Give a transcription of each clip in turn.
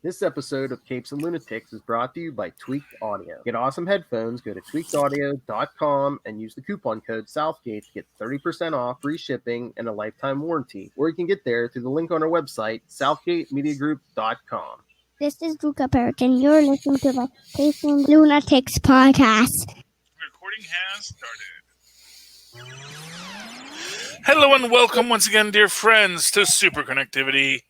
This episode of Capes and Lunatics is brought to you by Tweaked Audio. Get awesome headphones, go to tweakedaudio.com and use the coupon code Southgate to get 30% off, free shipping, and a lifetime warranty. Or you can get there through the link on our website, southgatemediagroup.com. This is Phil Perich, and you're listening to the Capes and Lunatics podcast. Recording has started. Hello and welcome once again, dear friends, to Super Connectivity.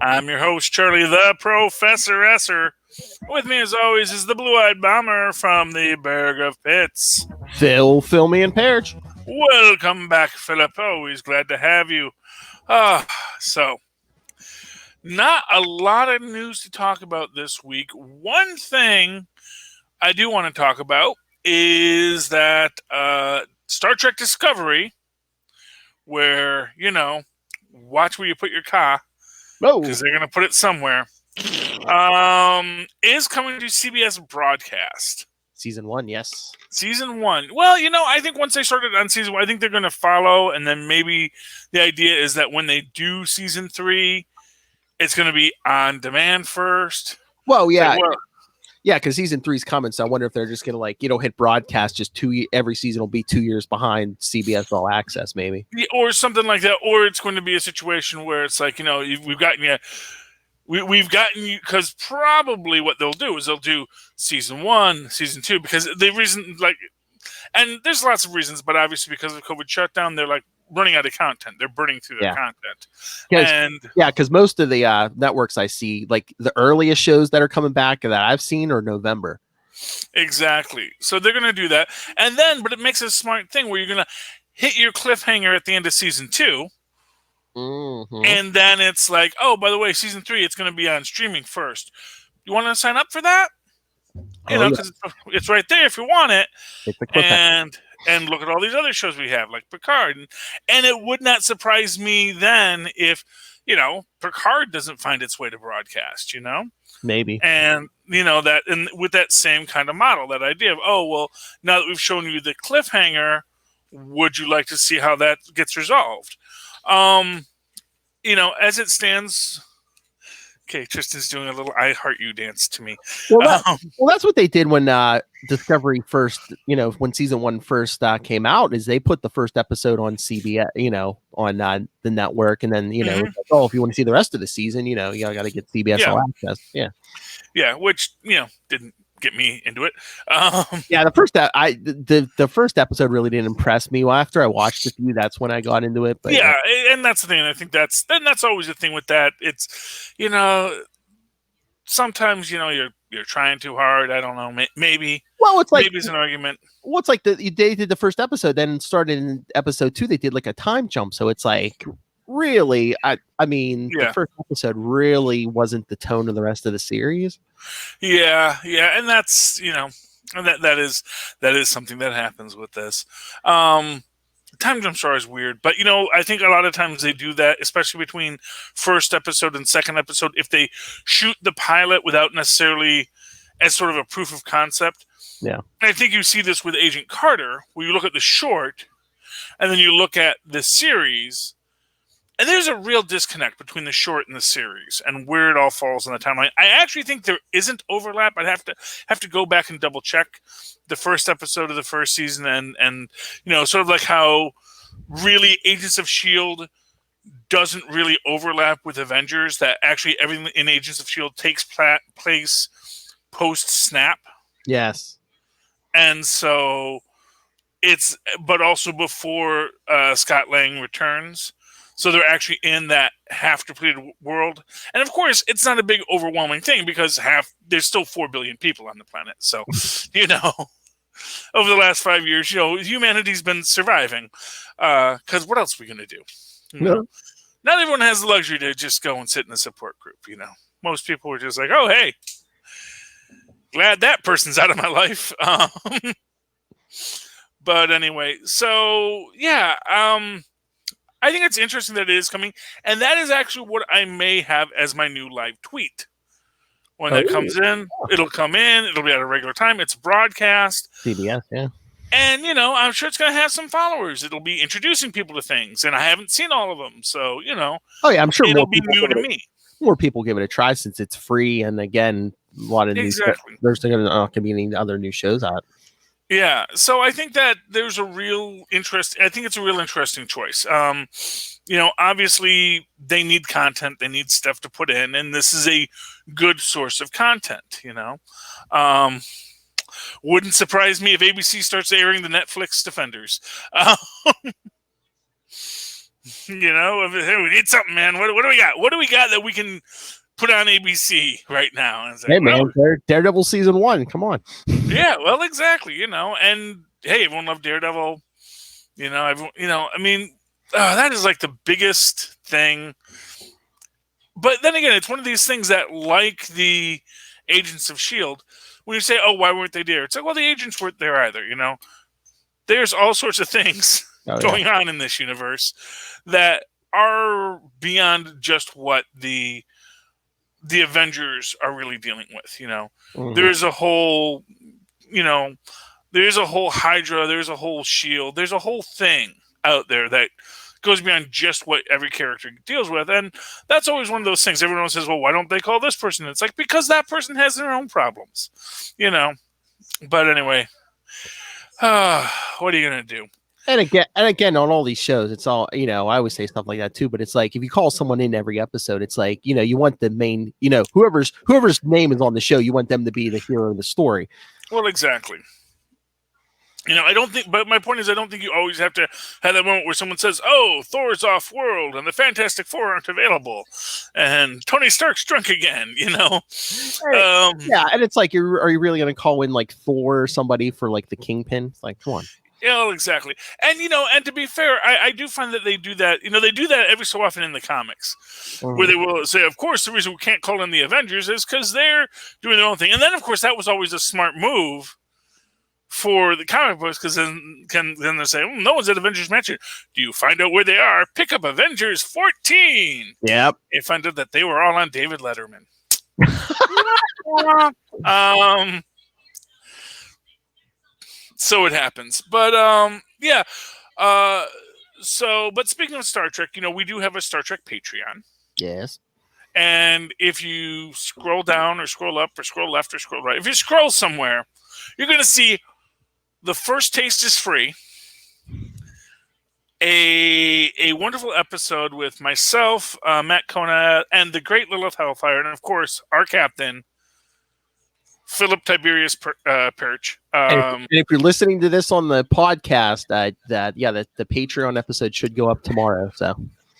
I'm your host, Charlie the Professor Esser. With me, as always, is the blue-eyed bomber from the Berg of Pits. Phil, me, and Perich. Welcome back, Philip. Always glad to have you. So, not a lot of news to talk about this week. One thing I do want to talk about is that Star Trek Discovery, where, watch where you put your car, because they're going to put it somewhere, is coming to CBS broadcast. Season 1, yes. Season 1. Well, I think once they started on season 1, I think they're going to follow, and then maybe the idea is that when they do season 3, it's going to be on demand first. Well, yeah. Yeah, because season 3 is coming, so I wonder if they're just going to, hit broadcast just every season will be 2 years behind CBS All Access, maybe. Yeah, or something like that. Or it's going to be a situation where it's like, we've gotten you, because probably what they'll do is they'll do season 1, season 2, because the reason, and there's lots of reasons, but obviously because of COVID shutdown, they're running out of content. They're burning through their content. Because most of the networks I see, the earliest shows that are coming back that I've seen are November. Exactly. So they're going to do that. And then, but it makes a smart thing where you're going to hit your cliffhanger at the end of season 2. Mm-hmm. And then it's like, oh, by the way, season 3, it's going to be on streaming first. You want to sign up for that? Because it's right there if you want it. And look at all these other shows we have, like Picard. And it would not surprise me then if, Picard doesn't find its way to broadcast, Maybe. And, and with that same kind of model, that idea of, now that we've shown you the cliffhanger, would you like to see how that gets resolved? As it stands... Okay, Tristan's doing a little I Heart You dance to me. Well, that's what they did when Discovery first, when season 1 first came out, is they put the first episode on CBS, on the network. And then, if you want to see the rest of the season, you got to get CBS All Access. Yeah. Yeah, which, didn't get me into it. The first episode really didn't impress me. Well, after I watched a few, that's when I got into it. But and that's the thing. I think that's always the thing with that. It's sometimes you're trying too hard. I don't know. Maybe. Well, it's maybe it's an argument. Well, it's like they did the first episode, then started in episode 2. They did a time jump, so it's like. Really, the first episode really wasn't the tone of the rest of the series. Yeah, and that's and that is something that happens with this. Time jumps are always weird, but I think a lot of times they do that, especially between first episode and second episode, if they shoot the pilot without necessarily as sort of a proof of concept. Yeah, and I think you see this with Agent Carter, where you look at the short, and then you look at the series. And there's a real disconnect between the short and the series and where it all falls on the timeline. I actually think there isn't overlap. I'd have to go back and double check the first episode of the first season and sort of like how really Agents of S.H.I.E.L.D. doesn't really overlap with Avengers, that actually everything in Agents of S.H.I.E.L.D. takes place post-snap. Yes. And so but also before Scott Lang returns. So they're actually in that half-depleted world. And, of course, it's not a big, overwhelming thing because there's still 4 billion people on the planet. So, over the last 5 years, humanity's been surviving. Because what else are we going to do? Not everyone has the luxury to just go and sit in a support group, Most people are just like, oh, hey, glad that person's out of my life. But anyway, so, yeah, I think it's interesting that it is coming, and that is actually what I may have as my new live tweet. When that comes in, it'll come in, it'll be at a regular time, it's broadcast. CBS, yeah. And, I'm sure it's going to have some followers. It'll be introducing people to things, and I haven't seen all of them, so, Oh, yeah, I'm sure it'll be new to me. more people give it a try since it's free. And again, a lot of Exactly. there's not going to be any other new shows out. Yeah, so I think that there's a real interest. I think it's a real interesting choice. Obviously they need content, they need stuff to put in, and this is a good source of content. Wouldn't surprise me if ABC starts airing the Netflix Defenders. We need something, man. What do we got? What do we got that we can put on ABC right now? And hey, man, Daredevil season 1. Come on. Yeah, well, exactly. And hey, everyone loved Daredevil. That is like the biggest thing. But then again, it's one of these things that, like the Agents of S.H.I.E.L.D., when you say, oh, why weren't they there? It's like, well, the agents weren't there either, There's all sorts of things going on in this universe that are beyond just what the Avengers are really dealing with, Mm-hmm. There's a whole, there's a whole Hydra, there's a whole S.H.I.E.L.D., there's a whole thing out there that goes beyond just what every character deals with. And that's always one of those things. Everyone says, well, why don't they call this person? It's like, because that person has their own problems, But anyway, what are you going to do? And again, on all these shows, it's all, I always say stuff like that too, but it's like, if you call someone in every episode, it's like, you want the main, whoever's name is on the show, you want them to be the hero of the story. Well, exactly. I don't think, but my point is, I don't think you always have to have that moment where someone says, oh, Thor's off world and the Fantastic Four aren't available and Tony Stark's drunk again, Yeah. And it's like, are you really going to call in like Thor or somebody for like the Kingpin? It's like, come on. Yeah, exactly. And, and to be fair, I do find that they do that, they do that every so often in the comics, mm-hmm. where they will say, of course, the reason we can't call in the Avengers is because they're doing their own thing. And then, of course, that was always a smart move for the comic books, because then they say, no one's at Avengers Mansion. Do you find out where they are? Pick up Avengers 14. Yep. And find out that they were all on David Letterman. So it happens. But yeah. But speaking of Star Trek, we do have a Star Trek Patreon. Yes. And if you scroll down or scroll up or scroll left or scroll right, if you scroll somewhere, you're going to see The First Taste is Free. A wonderful episode with myself, Matt Kona, and the great Lilith Hellfire, and of course, our captain, Philip Tiberius Perich. And if you're listening to this on the podcast, the Patreon episode should go up tomorrow. So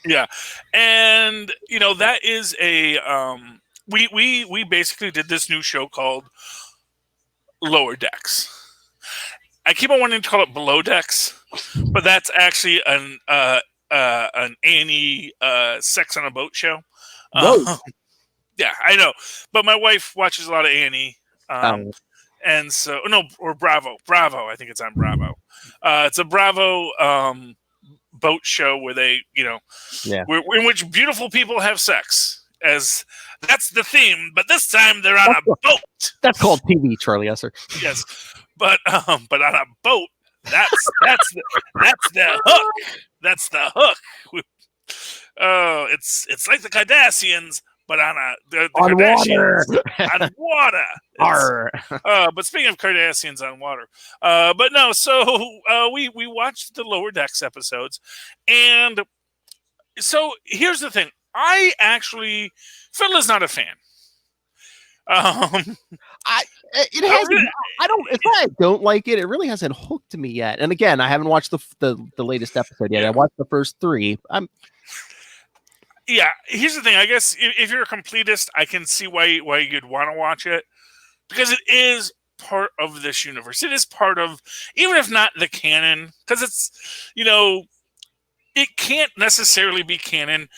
yeah, and that is a we basically did this new show called Lower Decks. I keep on wanting to call it Below Decks, but that's actually an A&E sex on a boat show. Yeah, I know, but my wife watches a lot of A&E. And so, or Bravo. I think it's on Bravo. It's a Bravo boat show where they, in which beautiful people have sex. As that's the theme, but this time they're on a boat. That's called TV, Charlie Esser. Yes, but on a boat, that's the hook. That's the hook. It's like the Kardashians, but on water. On water. But speaking of Kardashians on water, we watched the Lower Decks episodes, and so here's the thing. Phil is not a fan. I don't like it. It really hasn't hooked me yet. And again, I haven't watched the latest episode yet. I watched the first 3. Yeah, here's the thing. I guess if you're a completist, I can see why you'd want to watch it, because it is part of this universe. It is part of, even if not the canon, because it's, it can't necessarily be canon.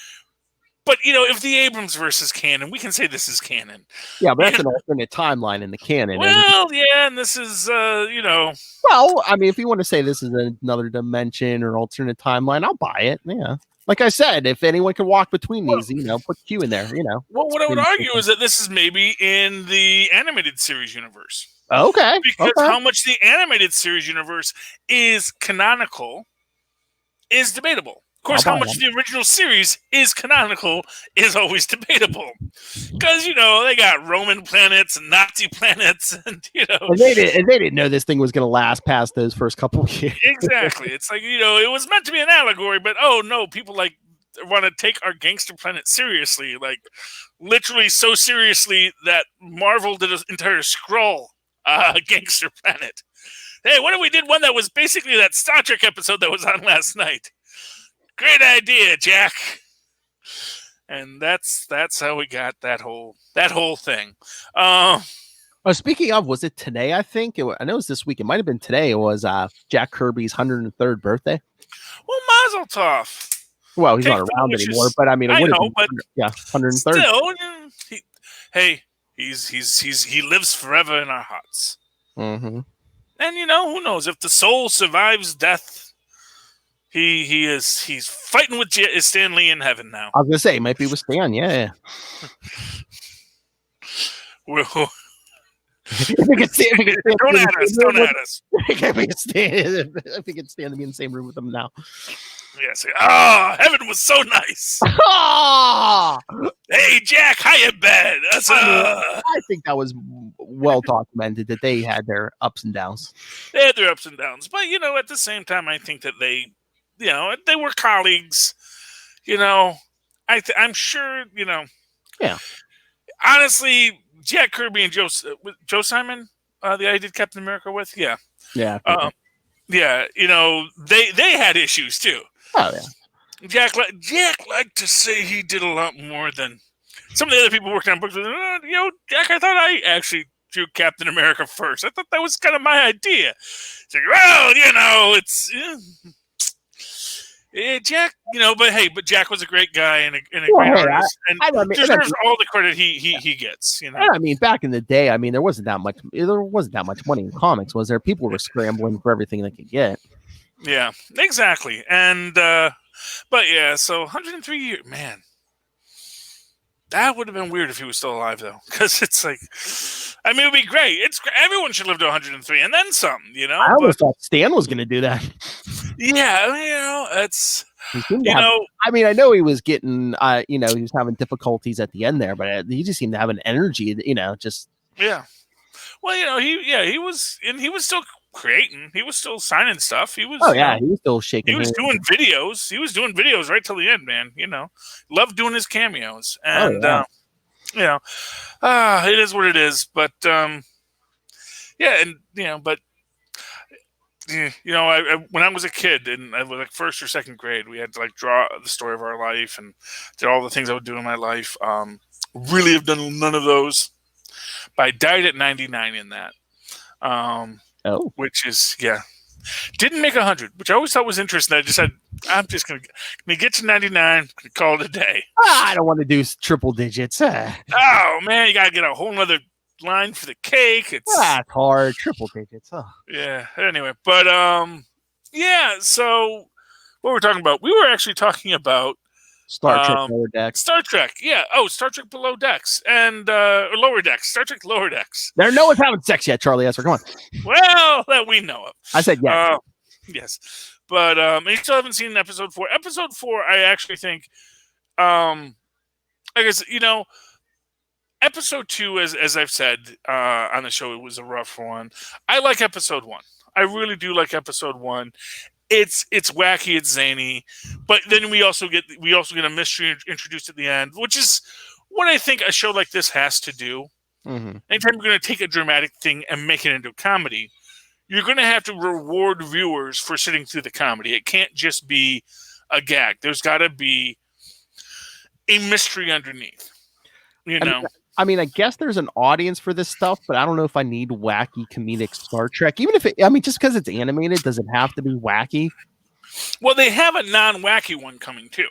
But, if the Abrams versus canon, we can say this is canon. Yeah, but that's an alternate timeline in the canon. Well, yeah, and this is, Well, I mean, if you want to say this is another dimension or alternate timeline, I'll buy it, yeah. Like I said, if anyone can walk between these, put Q in there, Well, what I would argue is that this is maybe in the animated series universe. Okay. Because how much the animated series universe is canonical is debatable. course, I'll how buy much the original series is canonical is always debatable. Because, they got Roman planets and Nazi planets, and, And they didn't know this thing was going to last past those first couple of years. Exactly. It's like, it was meant to be an allegory, but oh no, people want to take our gangster planet seriously, like literally so seriously that Marvel did an entire Skrull gangster planet. Hey, what if we did one that was basically that Star Trek episode that was on last night? Great idea, Jack. And that's how we got that whole thing. Speaking of, was it today? I think I know it was this week. It might have been today. It was Jack Kirby's 103rd birthday. Well, Mazel Tov. Well, he's not around anymore, but I mean, it would have been, but 103rd. Still, he lives forever in our hearts. Mm-hmm. And who knows if the soul survives death? He's fighting with Stan Lee in heaven now. I was gonna say, might be with Stan. Yeah. If we could Don't at us. If we could stand to be in the same room with them now. Yes. Heaven was so nice. Hey, Jack, how you been? I think that was well documented that they had their ups and downs. They had their ups and downs, but at the same time, I think that they were colleagues. I'm sure. Yeah. Honestly, Jack Kirby and Joe Simon, the guy I did Captain America with, yeah. Yeah. They had issues too. Oh yeah. Jack liked to say he did a lot more than some of the other people working on books. Jack, I thought I actually drew Captain America first. I thought that was kind of my idea. It's like, well, it's. Jack, but Jack was a great guy and a great artist, and deserves all the credit he gets. I mean, back in the day, there wasn't that much. There wasn't that much money in comics, was there? People were scrambling for everything they could get. Yeah, exactly. And but yeah, so 103 years, man. That would have been weird if he was still alive, though, because it's like, it would be great. Everyone should live to 103 and then some, I almost thought Stan was going to do that. Yeah, it's, I know he was getting, he was having difficulties at the end there, but he just seemed to have an energy, just. Yeah. Well, he was still creating. He was still signing stuff. He was. Oh yeah, he was still shaking. He was doing videos. He was doing videos right till the end, man. Loved doing his cameos, and it is what it is. But when I was a kid and I was like first or second grade, we had to draw the story of our life and did all the things I would do in my life. Really have done none of those. But I died at 99 in that. Which is, didn't make 100, which I always thought was interesting. I just said, I'm just going to get to 99, call it a day. I don't want to do triple digits. Oh, man, you got to get a whole nother line for the cake. That's hard. Triple digits. Yeah, anyway. But, so what we're talking about, we were actually talking about Star Trek Lower Decks. Star Trek, yeah. Oh, Star Trek Below Decks and Lower Decks. Star Trek Lower Decks. No one's having sex yet, Charlie Esser. Come on. Well, that we know of. I said yes. Yes. But you still haven't seen episode 4. Episode 4, I actually think, I guess, episode 2, as I've said on the show, it was a rough one. I like episode 1. I really do like episode 1. It's wacky, it's zany, but then we also get a mystery introduced at the end, which is what I think a show like this has to do. Mm-hmm. Anytime you're going to take a dramatic thing and make it into a comedy, you're going to have to reward viewers for sitting through the comedy. It can't just be a gag. There's got to be a mystery underneath. I guess there's an audience for this stuff, but I don't know if I need wacky comedic Star Trek. Even if just because it's animated, does it have to be wacky? Well, they have a non-wacky one coming too.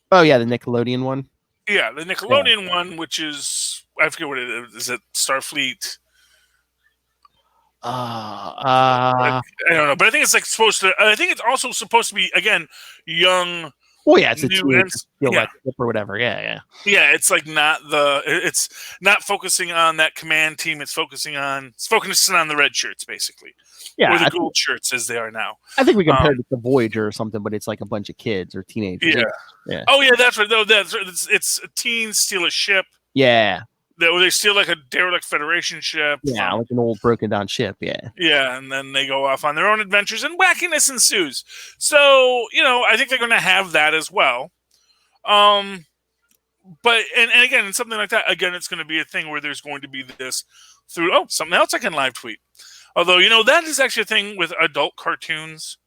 Oh yeah, the Nickelodeon one. Yeah, the Nickelodeon one, which is, I forget what it is. Is it Starfleet? I don't know, but I think it's supposed to. I think it's also supposed to be, again, young Well, yeah, it's a new teenager and steal yeah. that ship or whatever. Yeah. It's like it's not focusing on that command team. It's focusing on the red shirts basically, or the gold shirts as they are now. I think we compared it to Voyager or something, but it's like a bunch of kids or teenagers. Yeah. Oh yeah, that's right. Though it's teens steal a ship. Yeah. They steal like a derelict Federation ship. Yeah, like an old broken down ship. Yeah. Yeah, and then they go off on their own adventures and wackiness ensues. So, I think they're going to have that as well. But and again, in something like that, again, it's going to be a thing where there's going to be this through something else I can live tweet. Although, that is actually a thing with adult cartoons.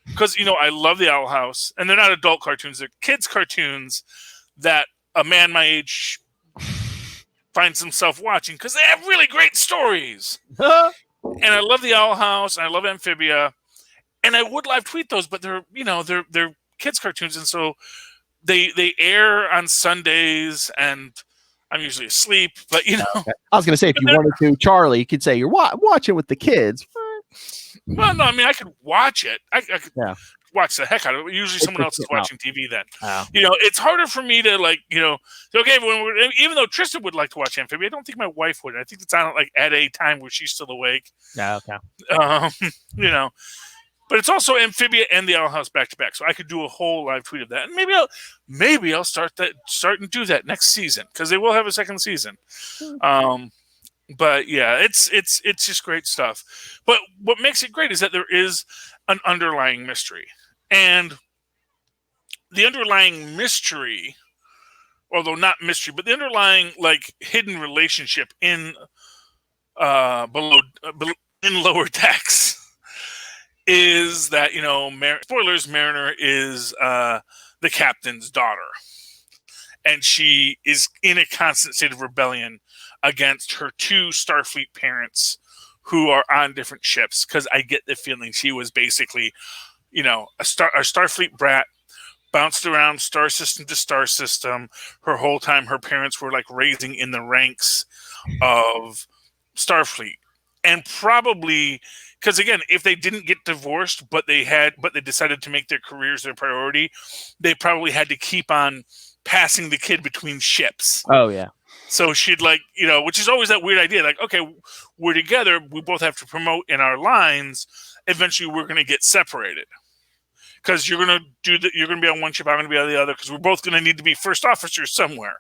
Because, I love the Owl House. And they're not adult cartoons, they're kids' cartoons that a man my age finds himself watching because they have really great stories. And I love the Owl House, and I love Amphibia, and I would live tweet those, but they're they're kids cartoons, and so they air on Sundays, and I'm usually asleep. But I was gonna say if you wanted to, Charlie, you could say you're watching with the kids. Well, no, I mean I could watch it. I could watch the heck out of it. Usually someone else is watching TV then. It's harder for me to okay, even though Tristan would like to watch Amphibia, I don't think my wife would. I think it's on at a time where she's still awake. Yeah, okay. But it's also Amphibia and the Owl House back to back, so I could do a whole live tweet of that, and maybe I'll start and do that next season because they will have a second season. But yeah, it's just great stuff. But what makes it great is that there is an underlying mystery. And the underlying mystery, although not mystery, but the underlying hidden relationship in in Lower Decks is that spoilers, Mariner is the captain's daughter, and she is in a constant state of rebellion against her two Starfleet parents who are on different ships, because I get the feeling she was basically a Starfleet brat, bounced around star system to star system. Her whole time, her parents were raising in the ranks of Starfleet. And probably, because again, if they didn't get divorced, but they decided to make their careers their priority, they probably had to keep on passing the kid between ships. Oh, yeah. So she'd which is always that weird idea. Okay, we're together. We both have to promote in our lines. Eventually, we're going to get separated because you're going to be on one ship. I'm going to be on the other because we're both going to need to be first officers somewhere.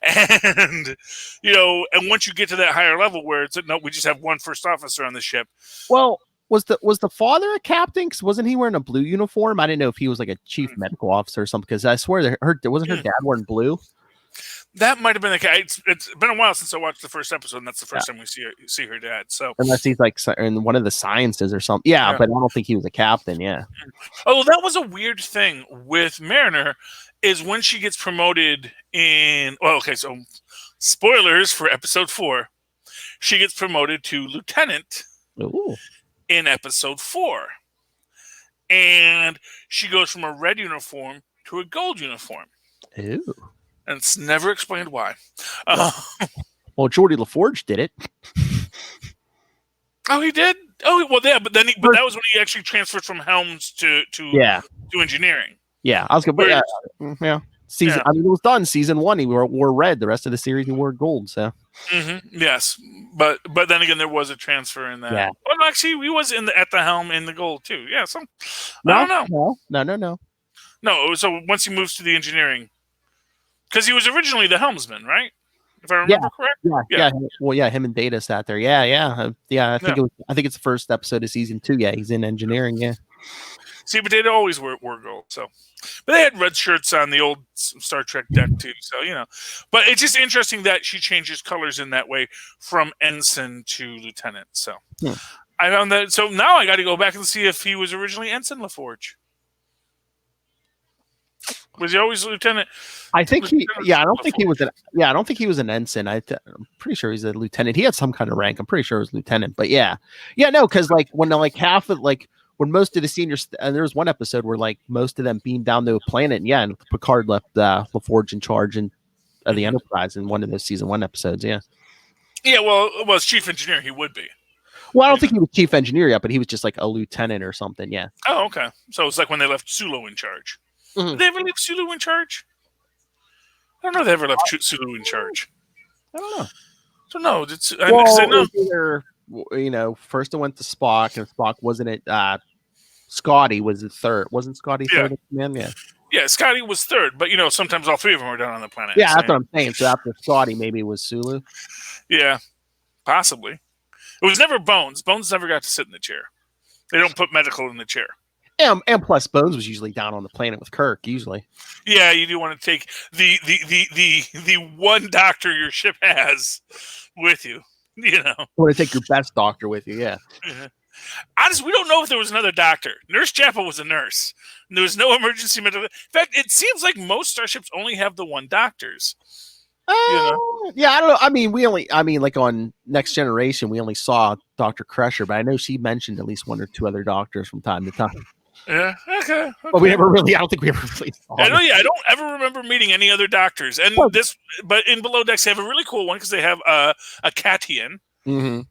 And and once you get to that higher level where it's no, we just have one first officer on the ship. Well, was the father a captain? Because wasn't he wearing a blue uniform? I didn't know if he was a chief medical officer or something. Because I swear wasn't her dad wearing blue. That might have been the case. It's been a while since I watched the first episode, and that's the first time we see her dad. So unless he's in one of the sciences or something, yeah. But I don't think he was a captain. Yeah. Oh, that was a weird thing with Mariner, is when she gets promoted in. Well, okay, so spoilers for episode 4, she gets promoted to lieutenant. Ooh. In episode 4, and she goes from a red uniform to a gold uniform. Ooh. And it's never explained why. Well, Geordi LaForge did it. Oh, he did? Oh, well, yeah, but that was when he actually transferred from Helms to engineering. Yeah, I was gonna. Yeah. Season. I mean, it was done. Season 1, he wore red. The rest of the series, he wore gold. So. Mm-hmm. Yes, but then again, there was a transfer in that. Yeah. Well, actually, he was at the helm in the gold too. Yeah. I don't know. No. No. So once he moves to the engineering. Because he was originally the helmsman, right? If I remember correct. Yeah. Well, yeah, him and Data sat there. Yeah. I think it's the first episode of season 2. Yeah, he's in engineering. Yeah. See, but Data always wore gold. So, but they had red shirts on the old Star Trek deck too. So but it's just interesting that she changes colors in that way from ensign to lieutenant. So I found that. So now I got to go back and see if he was originally Ensign LaForge. Was he always lieutenant? I think he. Yeah, I don't think he was an. Yeah, I don't think he was an ensign. I'm pretty sure he's a lieutenant. He had some kind of rank. I'm pretty sure it was lieutenant. But yeah, no, because when half of when most of the seniors, and there was one episode where most of them beamed down to a planet. And Picard left LaForge in charge of the Enterprise in one of those season 1 episodes. Yeah. Yeah, well, as chief engineer, he would be. Well, I don't think he was chief engineer yet, but he was just a lieutenant or something. Yeah. Oh, okay. So it's like when they left Sulu in charge. Did they ever leave Sulu in charge? I don't know if they ever left Sulu in charge. I don't know. Don't know. It's, Well, I know. it was either, first it went to Spock, and Spock wasn't it. Scotty was the third. Wasn't Scotty third in command? Yeah. Yeah, Scotty was third, but sometimes all three of them were down on the planet. Yeah, that's what I'm saying. So after Scotty, maybe it was Sulu. Yeah, possibly. It was never Bones. Bones never got to sit in the chair. They don't put medical in the chair. And plus, Bones was usually down on the planet with Kirk. Usually. Yeah, you do want to take the one doctor your ship has with you. You want to take your best doctor with you. Yeah. Honestly, we don't know if there was another doctor. Nurse Chapel was a nurse. There was no emergency medical. In fact, it seems like most starships only have the one doctors. Yeah, I don't know. I mean, like on Next Generation, we only saw Dr. Crusher, but I know she mentioned at least one or two other doctors from time to time. Yeah, okay. But we never really, I don't think we ever really saw them. I don't ever remember meeting any other doctors. And but in Below Decks, they have a really cool one because they have a Catian who,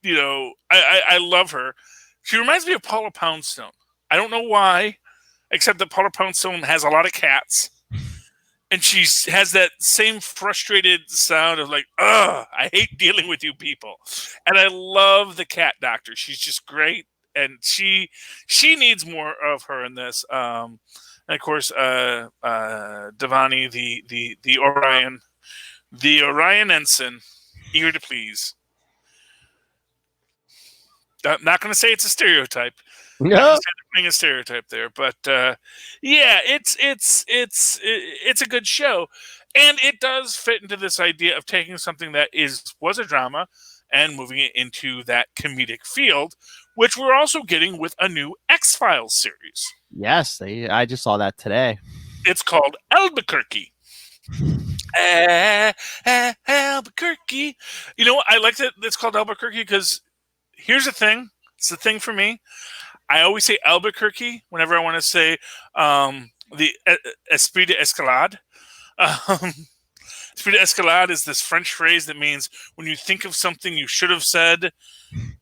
I love her. She reminds me of Paula Poundstone. I don't know why, except that Paula Poundstone has a lot of cats. And she has that same frustrated sound of like, ugh, I hate dealing with you people. And I love the cat doctor. She's just great. And she needs more of her in this. And of course, Devani, the Orion ensign, eager to please. I'm not going to say it's a stereotype. No, putting a stereotype there, but it's a good show, and it does fit into this idea of taking something that was a drama and moving it into that comedic field, which we're also getting with a new X-Files series. Yes, I just saw that today. It's called Albuquerque. Albuquerque. You know what? I like that it's called Albuquerque because here's the thing. It's the thing for me. I always say Albuquerque whenever I want to say the esprit d'escalade. Esprit d'escalade is this French phrase that means when you think of something you should have said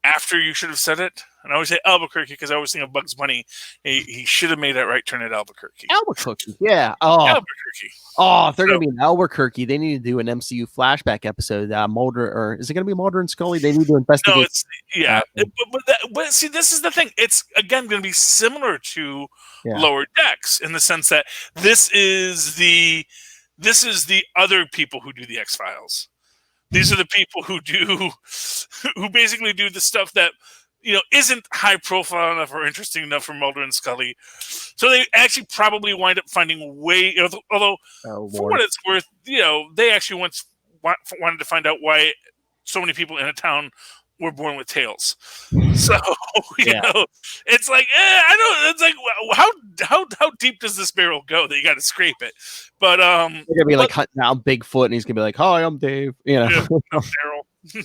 after you should have said it. And I always say Albuquerque because I always think of Bugs Bunny. He should have made that right turn at Albuquerque. Albuquerque, yeah. Oh, Albuquerque. Oh, if they're going to be in Albuquerque, they need to do an MCU flashback episode. Mulder, or is it going to be Mulder and Scully? They need to investigate. No, but see, this is the thing. It's again going to be similar to Lower Decks in the sense that this is the other people who do the X-Files. These are the people who basically do the stuff that isn't high profile enough or interesting enough for Mulder and Scully. So they actually probably wind up finding although for what it's worth, they actually once wanted to find out why so many people in a town were born with tails. So it's like I don't. It's like how deep does this barrel go that you got to scrape it? But they're gonna be like hunting down Bigfoot, and he's gonna be like, "Hi, I'm Dave." Daryl.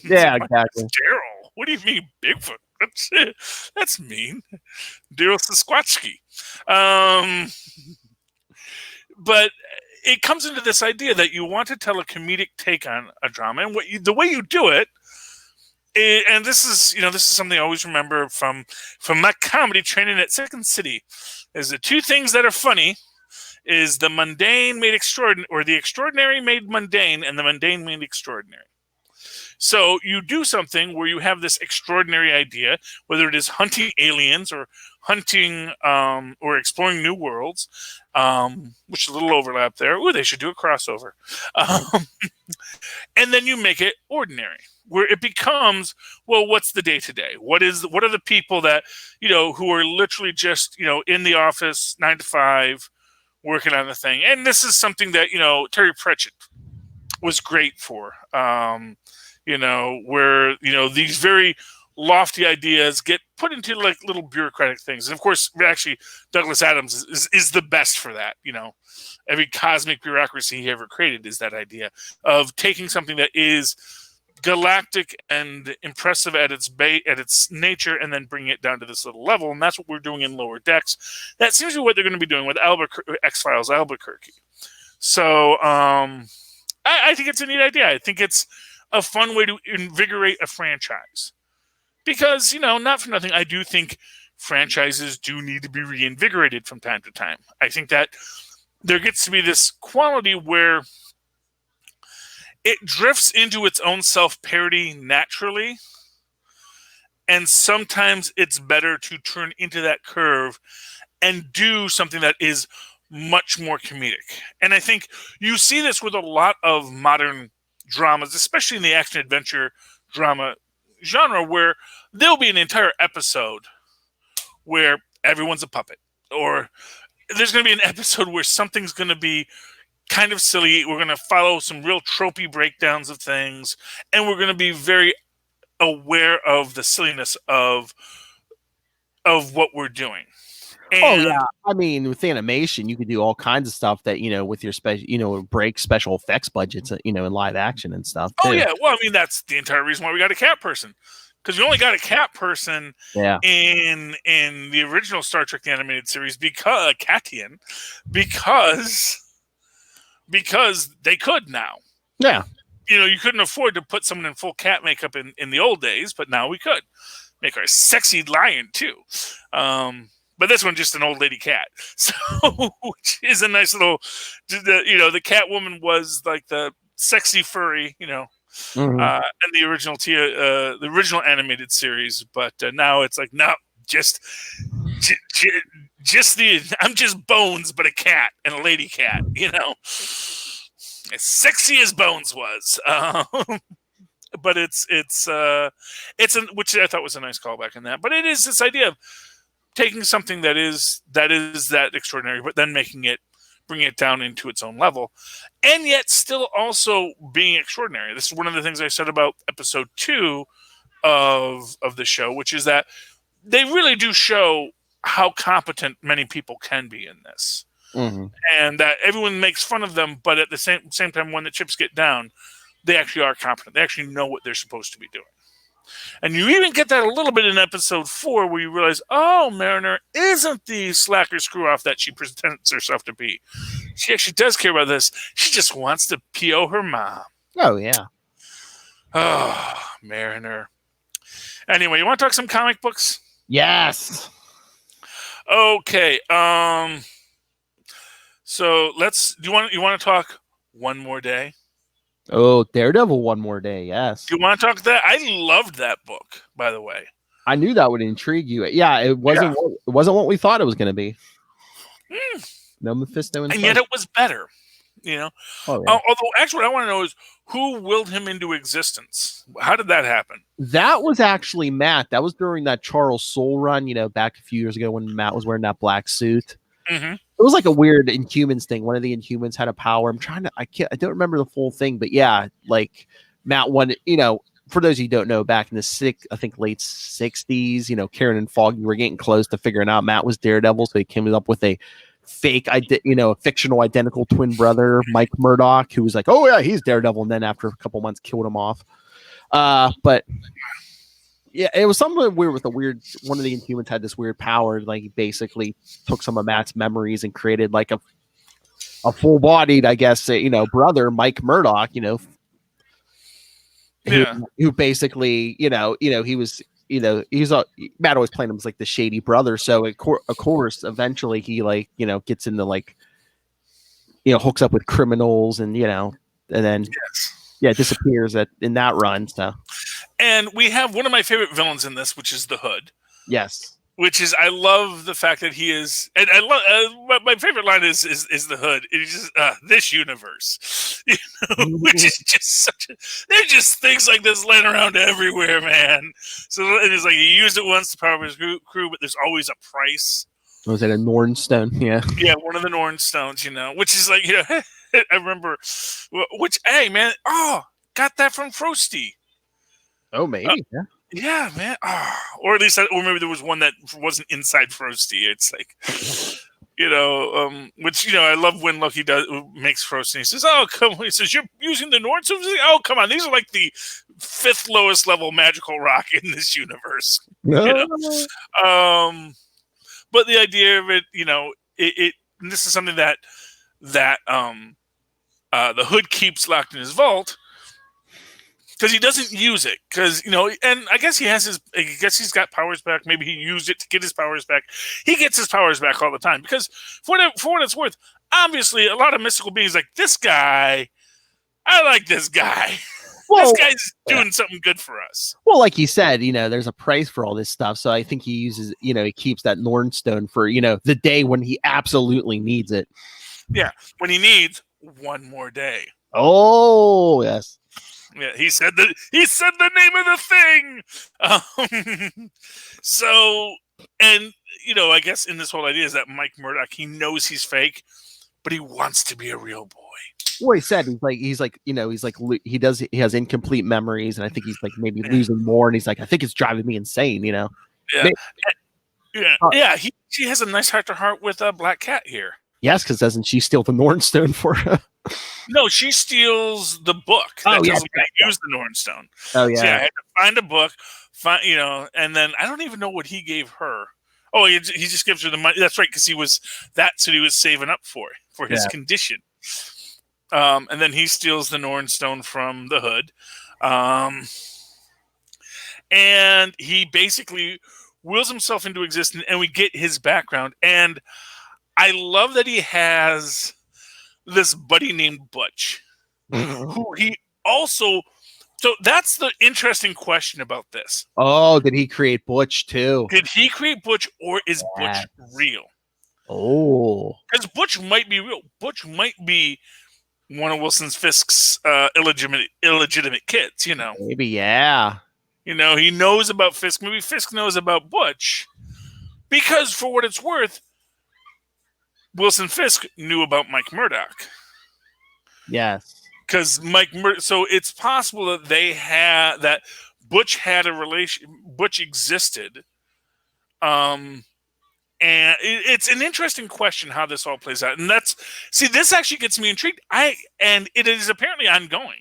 Yeah, exactly. Daryl. What do you mean Bigfoot? That's mean. Daryl Sasquatchki. But it comes into this idea that you want to tell a comedic take on a drama, and the way you do it. And this is something I always remember from my comedy training at Second City. Is the two things that are funny is the mundane made extraordinary, or the extraordinary made mundane, and the mundane made extraordinary. So you do something where you have this extraordinary idea, whether it is hunting aliens or hunting or exploring new worlds, which is a little overlap there. Ooh, they should do a crossover. And then you make it ordinary, where it becomes, well, what's the day-to-day? What are the people that, who are literally just, in the office 9 to 5 working on the thing. And this is something that, Terry Pratchett was great for. Where, these very lofty ideas get put into like little bureaucratic things. And of course, actually, Douglas Adams is the best for that. Every cosmic bureaucracy he ever created is that idea of taking something that is galactic and impressive at its nature, and then bringing it down to this little level. And that's what we're doing in Lower Decks. That seems to be what they're going to be doing with X-Files Albuquerque. So I think it's a neat idea. I think it's a fun way to invigorate a franchise. Because, not for nothing, I do think franchises do need to be reinvigorated from time to time. I think that there gets to be this quality where it drifts into its own self-parody naturally, and sometimes it's better to turn into that curve and do something that is much more comedic. And I think you see this with a lot of modern dramas, especially in the action-adventure drama genre, where there'll be an entire episode where everyone's a puppet, or there's going to be an episode where something's going to be kind of silly. We're going to follow some real tropey breakdowns of things, and we're going to be very aware of the silliness of what we're doing. And, yeah, I mean, with animation, you could do all kinds of stuff that with your special, break special effects budgets, in live action and stuff. Oh too. yeah, well, I mean, that's the entire reason why we got a cat person, because we only got a cat person in the original Star Trek the Animated Series because Catian, because they could now. Yeah. You couldn't afford to put someone in full cat makeup in the old days, but now we could make her a sexy lion too. But this one just an old lady cat, so which is a nice little. The cat woman was like the sexy furry, in the original animated series. But now it's like just I'm just Bones, but a cat and a lady cat, as sexy as Bones was. But it's which I thought was a nice callback in that. But it is this idea of taking something that is that extraordinary, but then bringing it down into its own level, and yet still also being extraordinary. This is one of the things I said about episode 2 of the show, which is that they really do show how competent many people can be in this, and that everyone makes fun of them, but at the same time, when the chips get down, they actually are competent. They actually know what they're supposed to be doing. And you even get that a little bit in episode 4, where you realize, oh, Mariner isn't the slacker screw-off that she presents herself to be. She actually does care about this. She just wants to PO her mom. Oh, yeah. Oh, Mariner. Anyway, you want to talk some comic books? Yes. Okay. So do you want to talk One More Day? Oh, Daredevil, One More Day. Yes. You want to talk that? I loved that book, by the way. I knew that would intrigue you. Yeah, it wasn't. Yeah. It wasn't what we thought it was going to be. No Mephisto, and yet it was better. Oh, yeah. Although, actually, what I want to know is who willed him into existence. How did that happen? That was actually Matt. That was during that Charles Soule run. Back a few years ago when Matt was wearing that black suit. Mm-hmm. It was like a weird Inhumans thing. One of the Inhumans had a power. I don't remember the full thing, but yeah, like Matt wanted, for those of you who don't know, back in the late 60s, Karen and Foggy were getting close to figuring out Matt was Daredevil. So he came up with a fake, fictional identical twin brother, Mike Murdoch, who was like, oh yeah, he's Daredevil. And then after a couple months killed him off. But yeah, it was something weird with one of the Inhumans had this weird power. Like he basically took some of Matt's memories and created like a full bodied, I guess, brother, Mike Murdoch, who basically, he was, Matt always played him as like the shady brother. So of course, eventually he gets into hooks up with criminals and, and then disappears in that run. So. And we have one of my favorite villains in this, which is the Hood. Yes. Which is, I love the fact that he is, and I love my favorite line is the Hood. It's just this universe, which is just they're just things like this laying around everywhere, man. So it's like he used it once to power his crew, but there's always a price. Was it a Norn Stone? Yeah. Yeah, one of the Norn Stones, which is like, I remember, which, hey, man, got that from Frosty. Oh, maybe. Yeah, man. Or at least, or maybe there was one that wasn't inside Frosty. It's like, which, I love when Loki makes Frosty. He says, oh, come on. He says, you're using the Norn Stones? Oh, come on. These are like the 5th lowest level magical rock in this universe. No. But the idea of it, and this is something that the Hood keeps locked in his vault. because he doesn't use it. Because and I guess he's got powers back. Maybe he used it to get his powers back. He gets his powers back all the time because for what it's worth, obviously a lot of mystical beings like this guy. I like this guy. Well, this guy's doing something good for us. Well, like you said, there's a price for all this stuff. So I think he uses, he keeps that Nornstone for, the day when he absolutely needs it. Yeah, when he needs one more day. Oh, yes. Yeah, he said the name of the thing. So, and I guess in this whole idea is that Mike Murdock, he knows he's fake, but he wants to be a real boy. Well, he said he has incomplete memories, and I think he's like maybe losing more, and he's like, I think it's driving me insane, Yeah, She has a nice heart to heart with a Black Cat here. Yes, because doesn't she steal the Nornstone for her? No, she steals the book that tells him to use the Nornstone. Oh yeah, so, I had to find a book, and then I don't even know what he gave her. Oh, he just gives her the money. That's right, because that's what he was saving up for his condition. And then he steals the Nornstone from the Hood, and he basically wills himself into existence, and we get his background. And I love that he has this buddy named Butch, who he also. So that's the interesting question about this. Oh, did he create Butch too? Did he create Butch, or is Butch real? Oh, because Butch might be real. Butch might be one of Wilson Fisk's illegitimate kids. Maybe, yeah. He knows about Fisk. Maybe Fisk knows about Butch, because for what it's worth, Wilson Fisk knew about Mike Murdock. Yes. Because so it's possible that Butch had a relation. Butch existed, and it's an interesting question how this all plays out. And this actually gets me intrigued. And it is apparently ongoing.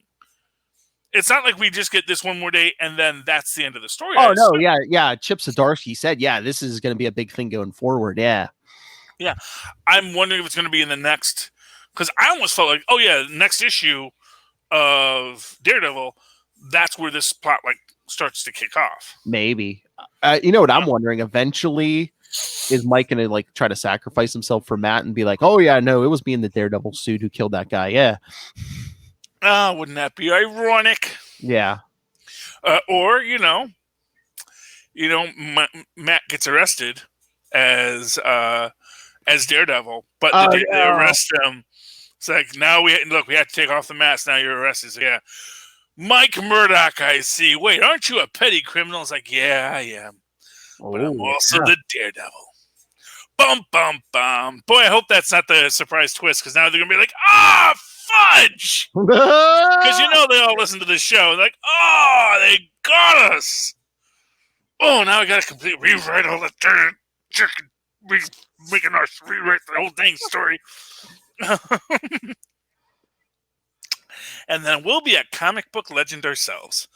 It's not like we just get this one more day and then that's the end of the story. Oh no, yeah. Chip Zdarsky said, this is going to be a big thing going forward. Yeah. Yeah, I'm wondering if it's going to be in the next. Because I almost felt like, next issue of Daredevil, that's where this plot starts to kick off. Maybe. You know what I'm wondering? Eventually, is Mike going to try to sacrifice himself for Matt and be like, oh yeah, no, it was me in the Daredevil suit who killed that guy. Yeah. Wouldn't that be ironic? Yeah. Or Matt gets arrested as Daredevil, but they arrest him. It's like, now we have to take off the mask. Now you're arrested. So, yeah. Mike Murdock, I see. Wait, aren't you a petty criminal? It's like, yeah, I am. But I'm also the Daredevil. Bum, bum, bum. Boy, I hope that's not the surprise twist, because now they're going to be like, fudge! Because they all listen to this show. They're like, they got us! Oh, now I got to completely rewrite all the chicken. Making us rewrite the whole dang story. And then we'll be a comic book legend ourselves.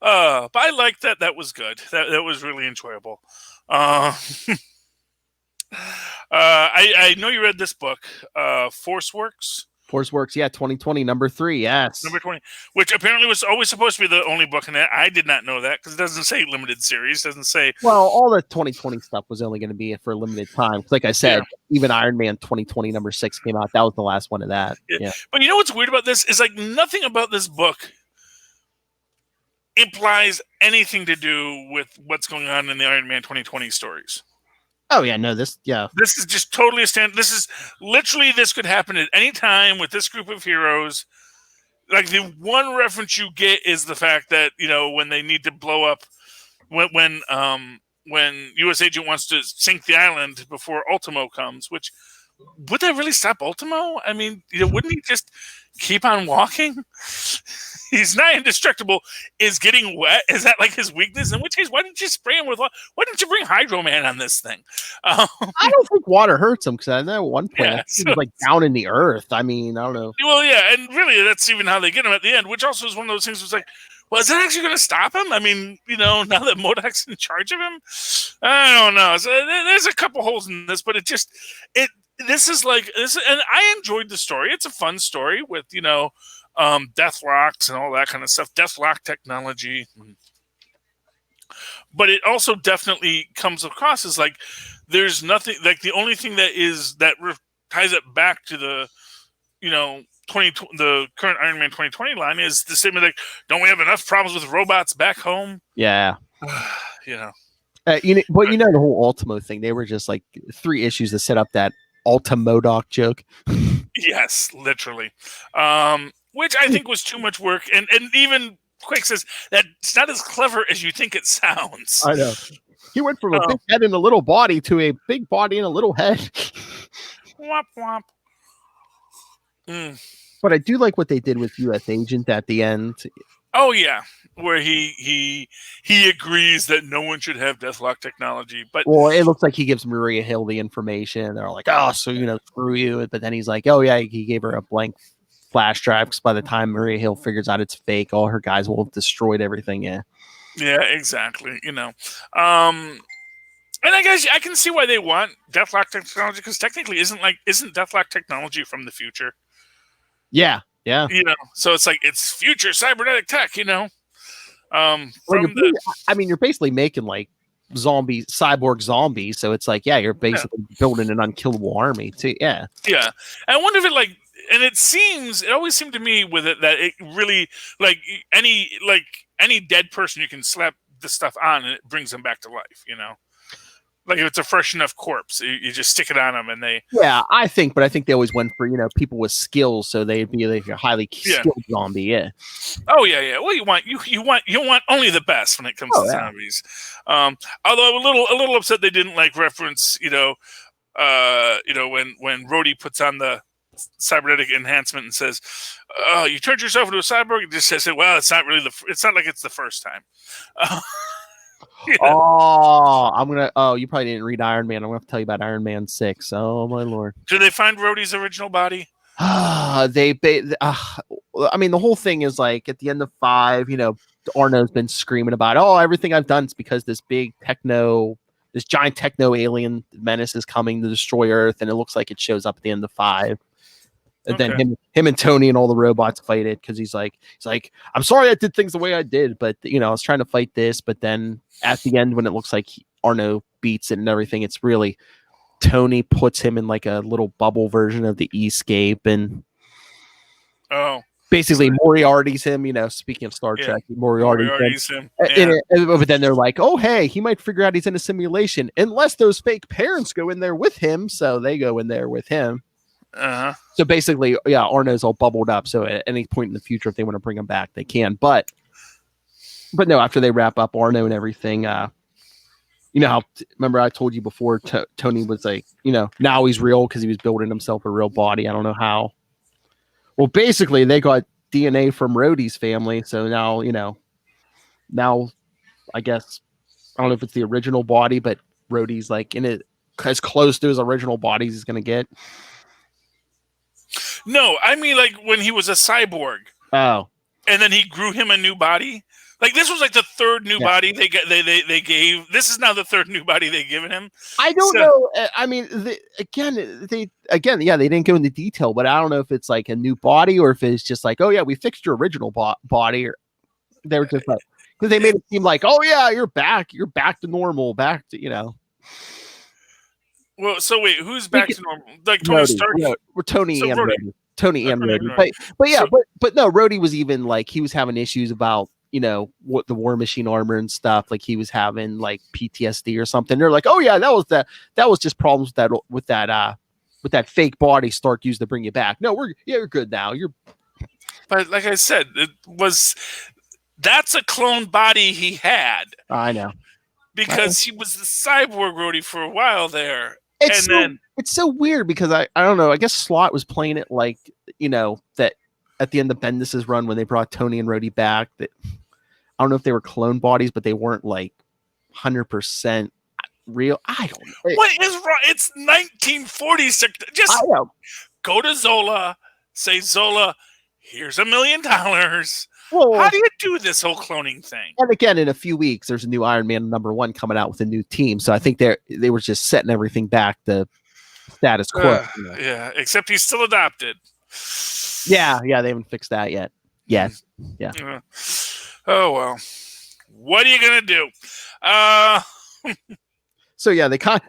But I liked that. That was good. That was really enjoyable. I know you read this book, Force Works. Force Works, yeah, 2020, number 3, yes. Number 20, which apparently was always supposed to be the only book in that. I did not know that, because it doesn't say limited series. It doesn't say... Well, all the 2020 stuff was only going to be for a limited time. Like I said, even Iron Man 2020, number 6 came out. That was the last one of that. Yeah. But you know what's weird about this? Is nothing about this book implies anything to do with what's going on in the Iron Man 2020 stories. Oh, yeah, no, this is just totally a stand. This is literally, this could happen at any time with this group of heroes. The one reference you get is the fact that, when they need to blow up, when U.S. Agent wants to sink the island before Ultimo comes, which, would that really stop Ultimo? I mean, wouldn't he just keep on walking? He's not indestructible. Is getting wet, is that his weakness? In which case, why didn't you spray him with water? Why didn't you bring Hydro Man on this thing? I don't think water hurts him, because I know at one point he was down in the earth. I mean, I don't know. Well, yeah, and really that's even how they get him at the end, which also is one of those things was well, is that actually going to stop him? I mean, now that MODOK's in charge of him? I don't know. So there's a couple holes in this, but this is and I enjoyed the story. It's a fun story with, Deathlocks and all that kind of stuff, Deathlock technology. But it also definitely comes across as like there's nothing, like the only thing that ties it back to the, the current Iron Man 2020 line is the statement like, don't we have enough problems with robots back home? Yeah. But the whole Ultimo thing, they were just like 3 issues to set up that Ultimodoc joke. Yes, literally. Which I think was too much work. And even Quick says that it's not as clever as you think it sounds. I know. He went from a big head and a little body to a big body and a little head. Womp womp. But I do like what they did with U.S. Agent at the end. Oh yeah, where he agrees that no one should have Deathlock technology. But it looks like he gives Maria Hill the information. They're like, oh, so screw you. But then he's like, oh yeah, he gave her a blank flash drive because by the time Maria Hill figures out it's fake, all her guys will have destroyed everything. Yeah. Yeah, exactly. And I guess I can see why they want Deathlock technology because technically isn't Deathlock technology from the future? Yeah. Yeah. So it's like it's future cybernetic tech. You're basically making like cyborg zombies. So it's like, yeah, you're basically building an unkillable army too. Yeah. Yeah. I wonder if it always seemed to me with it that it really like any dead person you can slap this stuff on and it brings them back to life. Like if it's a fresh enough corpse, you just stick it on them and they. Yeah, I think they always went for people with skills, so they'd be like a highly skilled zombie. Yeah. Oh yeah. Well, you want only the best when it comes to zombies. Although a little upset they didn't reference when Rhodey puts on the cybernetic enhancement and says, "Oh, you turned yourself into a cyborg." It just says, "Well, it's not really it's not like it's the first time." Oh, you probably didn't read Iron Man. I'm gonna have to tell you about Iron Man 6. Oh my lord! Did they find Rhodey's original body? The whole thing is like at the end of 5, Arno's been screaming about, oh, everything I've done is because this giant techno alien menace is coming to destroy Earth, and it looks like it shows up at the end of 5. And then him and Tony and all the robots fight it because he's like, I'm sorry I did things the way I did, but I was trying to fight this. But then at the end, when it looks like Arno beats it and everything, it's really Tony puts him in like a little bubble version of the escape and basically Moriarty's him. Speaking of Star Trek, Moriarty's him. But then they're like, oh hey, he might figure out he's in a simulation unless those fake parents go in there with him. So they go in there with him. So basically, Arno's all bubbled up. So at any point in the future, if they want to bring him back, they can. But no, after they wrap up Arno and everything, how remember I told you before, Tony was like, now he's real because he was building himself a real body. I don't know how. Well, basically, they got DNA from Rhodey's family, so now I guess I don't know if it's the original body, but Rhodey's like in it as close to his original body as he's gonna get. No, I mean like when he was a cyborg. Oh. And then he grew him a new body. Like this was like the third new body they gave. This is now the third new body they've given him. I don't know. I mean, they didn't go into detail, but I don't know if it's like a new body or if it's just like, oh yeah, we fixed your original body, or they were just like because they made it seem like, oh yeah, you're back to normal, back to Well, so wait, who's back to normal? Like Tony Stark? We're Tony and Rhodey. Tony and Rhodey. But no, Rhodey was even like he was having issues about what the War Machine armor and stuff. Like he was having like PTSD or something. They're like, oh yeah, that was just problems with that fake body Stark used to bring you back. No, you're good now. But like I said, that's a clone body he had. I know. Because he was the cyborg Rhodey for a while there. It's so weird because I don't know. I guess Slott was playing it like, that at the end of Bendis's run when they brought Tony and Rhodey back, that I don't know if they were clone bodies, but they weren't like 100% real. I don't know. What is wrong? It's 1946. Just go to Zola, say, Zola, here's $1 million. Well, how do you do this whole cloning thing? And again, in a few weeks, there's a new Iron Man #1 coming out with a new team. So I think they were just setting everything back to status quo. Yeah, except he's still adopted. Yeah, they haven't fixed that yet. Yes. Yeah. Oh well. What are you gonna do? So yeah, they kind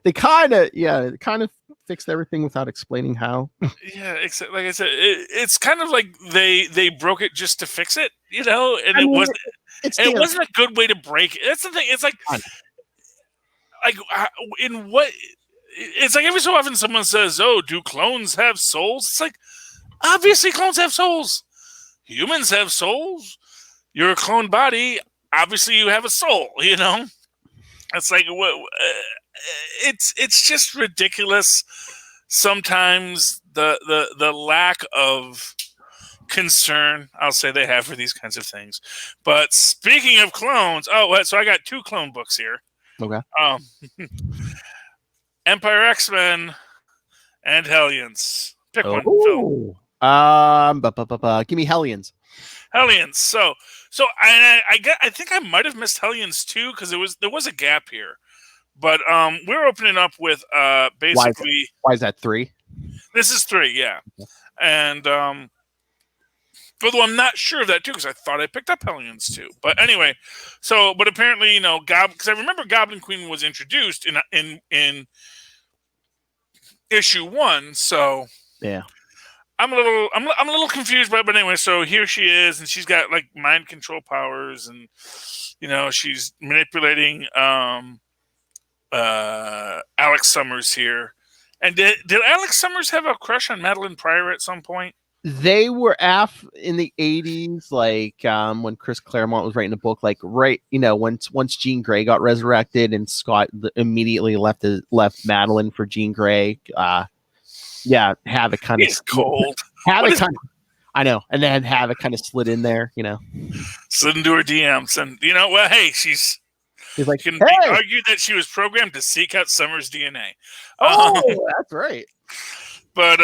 of fixed everything without explaining how. Yeah, except like I said, it's kind of like they broke it just to fix it, and I mean, it wasn't a good way to break it. That's the thing. It's like in what? It's like every so often someone says, "Oh, do clones have souls?" It's like obviously clones have souls. Humans have souls. You're a clone body. Obviously, you have a soul. It's like it's just ridiculous. Sometimes the lack of concern I'll say they have for these kinds of things. But speaking of clones, so I got 2 clone books here. Okay. Empire X-Men and Hellions. Pick one. Phil. Give me Hellions. Hellions. So I think I might have missed Hellions too because there was a gap here. But we're opening up with basically. Why is that 3? This is 3, yeah. Okay. And although I'm not sure of that too because I thought I picked up Hellions too. But anyway, but apparently because I remember Goblin Queen was introduced in issue 1. So yeah. I'm a little confused, but anyway, so here she is, and she's got like mind control powers, and she's manipulating Alex Summers here. And did Alex Summers have a crush on Madeline Pryor at some point? They were in the 80s, like when Chris Claremont was writing a book, like once Jean Grey got resurrected and Scott immediately left Madeline for Jean Grey. Havoc kind of cold. Havoc kind of, I know, and then Havoc kind of slid in there, slid into her DMs, and well, hey, he's like, can argue that she was programmed to seek out Summer's DNA. Oh, that's right. But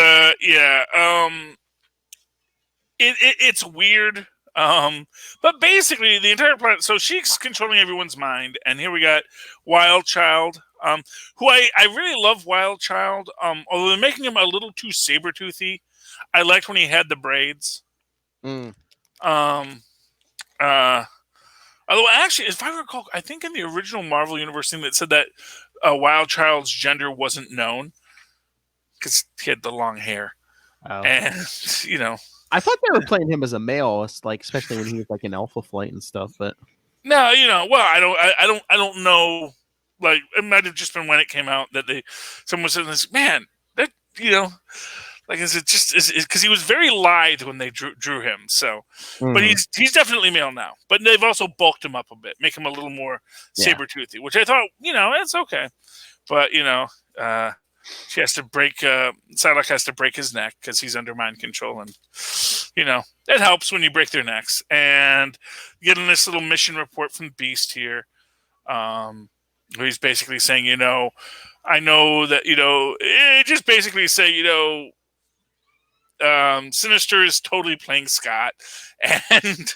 it's weird. But basically, the entire planet. So she's controlling everyone's mind, and here we got Wild Child. Who I really love Wild Child. Although they're making him a little too saber-toothy. I liked when he had the braids. Although actually, if I recall, I think in the original Marvel Universe thing that said that Wild Child's gender wasn't known because he had the long hair. Oh. And I thought they were playing him as a male, like especially when he was like in Alpha Flight and stuff. But no, well, I don't know. Like it might have just been when it came out that someone said this, man, that like is it just because he was very lithe when they drew him. So, but he's definitely male now. But they've also bulked him up a bit, make him a little more saber-toothy, which I thought it's okay. But she has to break. Psylocke has to break his neck because he's under mind control, and it helps when you break their necks. And getting this little mission report from Beast here. He's basically saying, I know that, it just basically say, Sinister is totally playing Scott. And,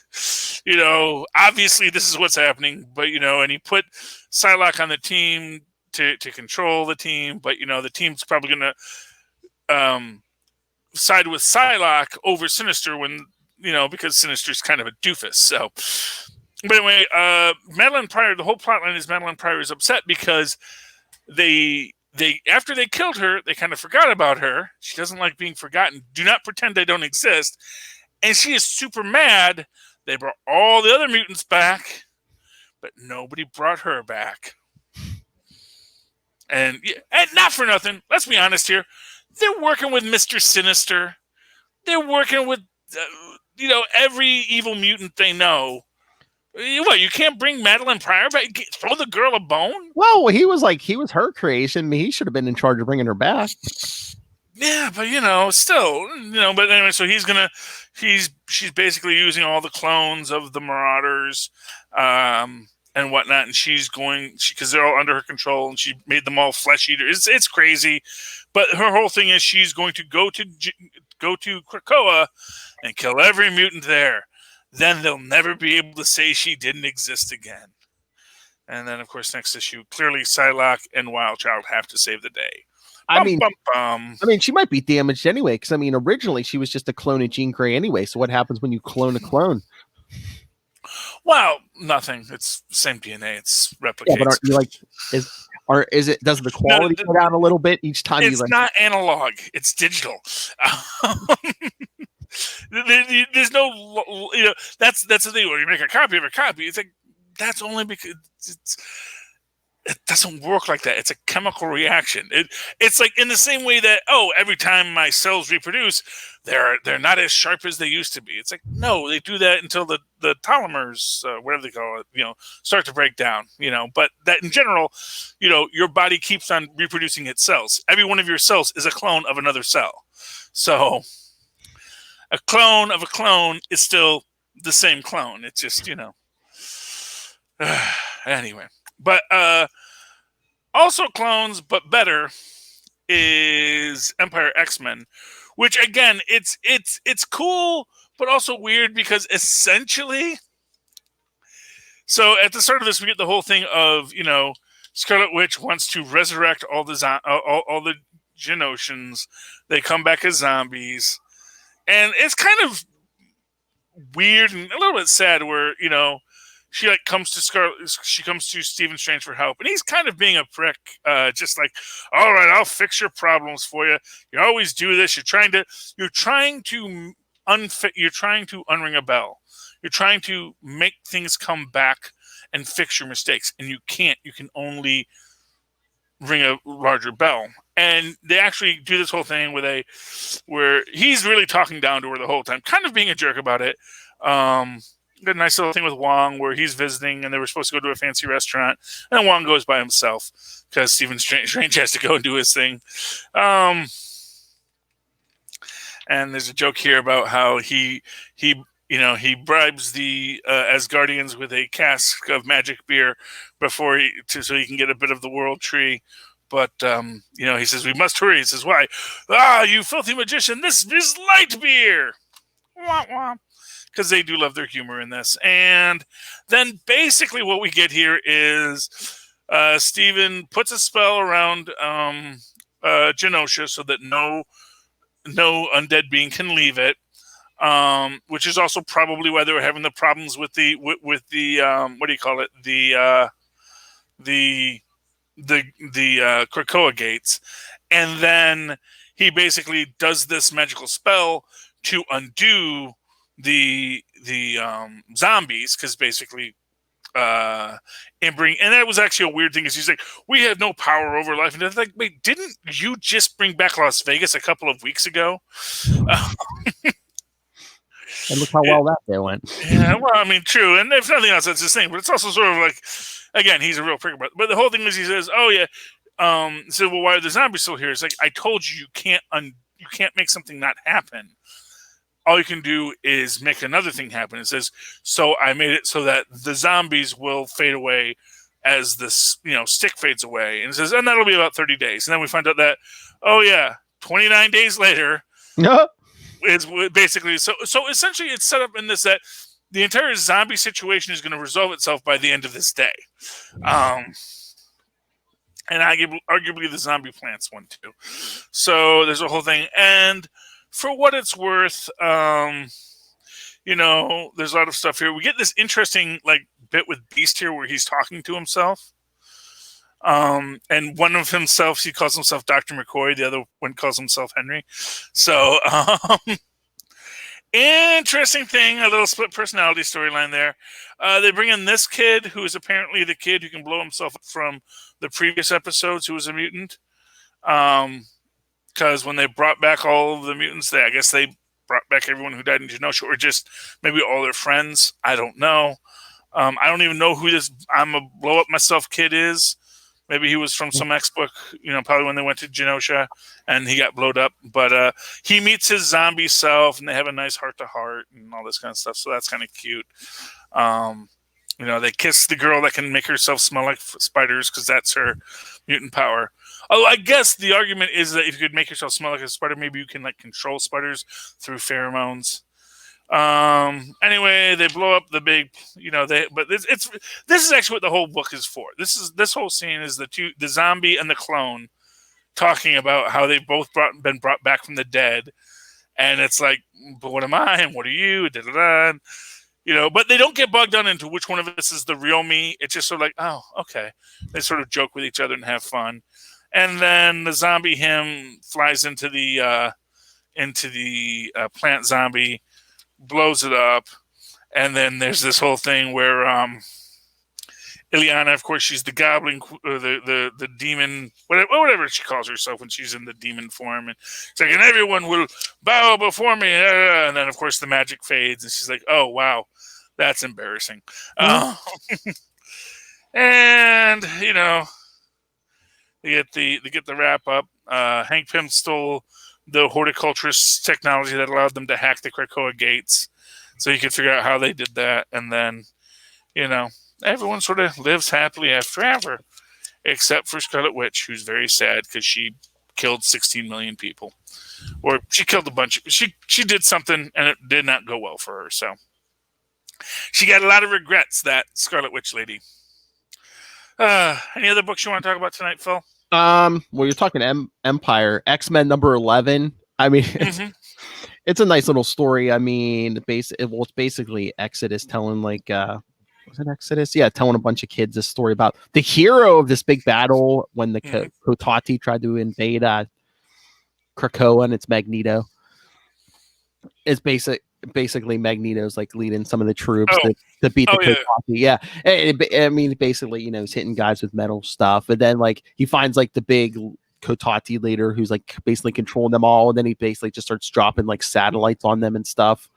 obviously this is what's happening. But, and he put Psylocke on the team to control the team. But, the team's probably going to side with Psylocke over Sinister when, because Sinister's kind of a doofus. So... But anyway, Madeline Pryor, the whole plotline is Madeline Pryor is upset because they after they killed her, they kind of forgot about her. She doesn't like being forgotten. Do not pretend they don't exist. And she is super mad. They brought all the other mutants back, but nobody brought her back. And not for nothing. Let's be honest here. They're working with Mr. Sinister. They're working with, every evil mutant they know. What, you can't bring Madeline Pryor back? Throw the girl a bone? Well, he was her creation. He should have been in charge of bringing her back. Yeah, but still, but anyway, so she's basically using all the clones of the Marauders, and whatnot, and because they're all under her control, and she made them all flesh eaters. It's crazy, but her whole thing is she's going to go to Krakoa and kill every mutant there. Then they'll never be able to say she didn't exist again. And then, of course, next issue, clearly Psylocke and Wild Child have to save the day. I mean, bum. she might be damaged anyway, because I mean, originally she was just a clone of Jean Grey anyway. So what happens when you clone a clone? Well, nothing. It's same DNA. It's replicates. Yeah, but aren't you like does the quality go down a little bit each time? It's not analog. It's digital. There's no, that's the thing. When you make a copy of a copy, it's like that's only because it doesn't work like that. It's a chemical reaction. It's like in the same way that every time my cells reproduce, they're not as sharp as they used to be. It's like no, they do that until the telomers, whatever they call it, start to break down. But that in general, your body keeps on reproducing its cells. Every one of your cells is a clone of another cell. So a clone of a clone is still the same clone. It's just anyway. But also clones, but better, is Empire X-Men, which again, it's cool, but also weird because essentially, so at the start of this, we get the whole thing of Scarlet Witch wants to resurrect all the Genosians. They come back as zombies, and it's kind of weird and a little bit sad where she comes to Stephen Strange for help, and he's kind of being a prick, just like, all right, I'll fix your problems for you. You always do this. You're trying to unring a bell. You're trying to make things come back and fix your mistakes, and you can't. You can only ring a larger bell. And they actually do this whole thing where he's really talking down to her the whole time, kind of being a jerk about it. A nice little thing with Wong where he's visiting and they were supposed to go to a fancy restaurant, and Wong goes by himself because Stephen Strange has to go and do his thing. And there's a joke here about how he bribes the Asgardians with a cask of magic beer so he can get a bit of the world tree. But he says, we must hurry. He says, why? You filthy magician! This is light beer. Wah, wah. Because they do love their humor in this. And then basically what we get here is Steven puts a spell around Genosha so that no undead being can leave it, which is also probably why they were having the problems with the what do you call it? The Krakoa gates. And then he basically does this magical spell to undo the zombies, because basically and that was actually a weird thing, because he's like, we have no power over life, and it's like, wait, didn't you just bring back Las Vegas a couple of weeks ago? And look how well that day went. Yeah, well, I mean, true, and if nothing else, that's his thing. But it's also sort of like, again, he's a real prick about it. But the whole thing is, he says, "Oh yeah," so well, why are the zombies still here? It's like, I told you, you can't make something not happen. All you can do is make another thing happen. It says, so I made it so that the zombies will fade away as this, stick fades away. And it says, and that'll be about 30 days. And then we find out that, 29 days later, it's basically, so essentially it's set up in this, that the entire zombie situation is going to resolve itself by the end of this day. And arguably the zombie plants one too. So there's a whole thing. And for what it's worth, there's a lot of stuff here. We get this interesting bit with Beast here where he's talking to himself. And one of himself, he calls himself Dr. McCoy. The other one calls himself Henry. So, interesting thing, a little split personality storyline there. They bring in this kid who is apparently the kid who can blow himself up from the previous episodes, who was a mutant. Because when they brought back all of the mutants, I guess they brought back everyone who died in Genosha, or just maybe all their friends. I don't know. I don't even know who this I'm a blow up myself kid is. Maybe he was from some X book, probably when they went to Genosha and he got blowed up. But he meets his zombie self and they have a nice heart to heart and all this kind of stuff. So that's kind of cute. They kiss the girl that can make herself smell like spiders because that's her mutant power. Oh, I guess the argument is that if you could make yourself smell like a spider, maybe you can control spiders through pheromones. Anyway, they blow up the big, but this is actually what the whole book is for. This whole scene is the zombie and the clone talking about how they've both been brought back from the dead. And it's like, but what am I and what are you? Da, da, da. You know, but they don't get bogged down into which one of us is the real me. It's just sort of like, oh, okay. They sort of joke with each other and have fun. And then the zombie him flies into the plant zombie, blows it up. And then there's this whole thing where Ileana, of course, she's the goblin, the demon, whatever she calls herself when she's in the demon form. And it's like, and everyone will bow before me. And then, of course, the magic fades. And she's like, oh, wow, that's embarrassing. And, you know, they get the wrap up. Hank Pym stole the horticulturist technology that allowed them to hack the Krakoa gates. So you could figure out how they did that. And then, you know, everyone sort of lives happily after ever, except for Scarlet Witch, who's very sad because she killed 16 million people. Or she killed a bunch of... She did something, and it did not go well for her. So she got a lot of regrets, that Scarlet Witch lady. Any other books you want to talk about tonight, Phil? Well, you're talking Empire, X-Men number 11. I mean, it's a nice little story. I mean, it's basically Exodus telling was it Exodus? Yeah, telling a bunch of kids this story about the hero of this big battle when the Kotati tried to invade Krakoa, and it's Magneto. It's basically Magneto's like leading some of the troops to beat the Kotati. Yeah. I mean, basically, you know, he's hitting guys with metal stuff, and then like he finds like the big Kotati leader who's like basically controlling them all, and then he basically just starts dropping like satellites on them and stuff.